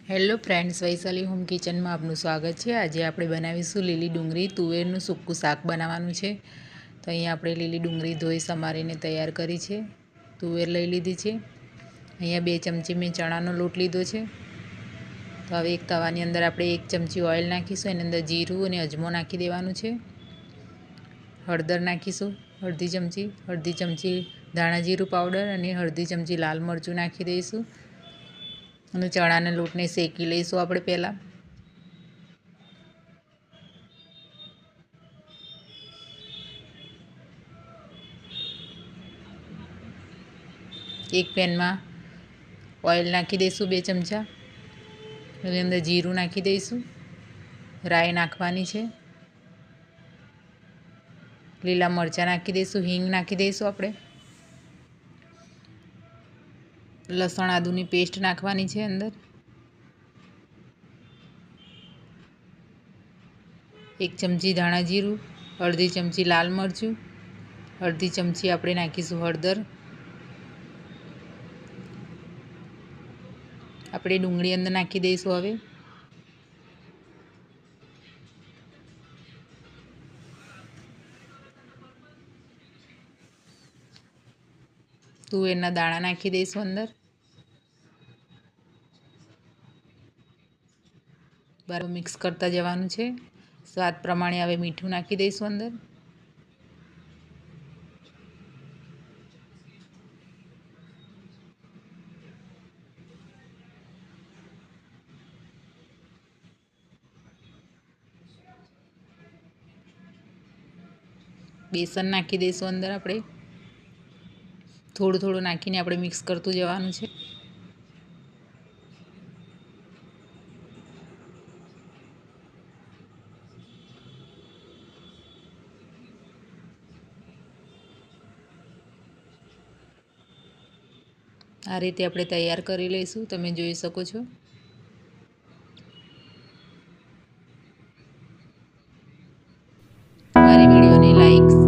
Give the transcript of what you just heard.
Hello friends, Vaishali home કિચનમાં આપનું સ્વાગત છે। આજે આપણે બનાવીશું લીલી ડુંગળી તુવેરનું સૂકું શાક બનાવવાનું છે। તો અહીંયા આપણે લીલી ડુંગળી ધોઈ સમારીને તૈયાર કરી છે। તુવેર લઈ લીધી છે। અહીંયા 2 ચમચી મેં ચણાનો લોટ લીધો છે। તો હવે એક તવાની અંદર આપણે 1 ચમચી ઓઇલ નાખીશું। એની અંદર જીરું અને અજમો નાખી દેવાનું છે। હળદર નાખીશું અડધી ચમચી ધાણા જીરું પાવડર અને અડધી ચમચી લાલ મરચું નાખી દઈશું અને ચણાના લોટને શેકી લઈશું આપણે પહેલાં। એક પેનમાં ઓઇલ નાખી દઈશું 2 ચમચા। એની અંદર જીરું નાખી દઈશું, રાઈ નાખવાની છે, લીલા મરચાં નાખી દઈશું, હિંગ નાખી દઈશું આપણે, લસણ આદુની પેસ્ટ નાખવાની છે અંદર, 1 ચમચી ધાણા જીરું, અડધી ચમચી લાલ મરચું, અડધી ચમચી આપણે નાખીશું હળદર। આપણે ડુંગળી અંદર નાખી દઈશું હવે। તુવેરના દાણા નાખી દઈશું અંદર, બરાબર મિક્સ કરતા જવાનું છે। સ્વાદ પ્રમાણે હવે મીઠું નાખી દઈશું અંદર, બેસન નાખી દઈશું અંદર આપણે, થોડું થોડું નાખીને આપણે મિક્સ કરતું જવાનું છે। આ રીતે આપણે તૈયાર કરી લઈશું, તમે જોઈ શકો છો। મારી વિડીયોને લાઈક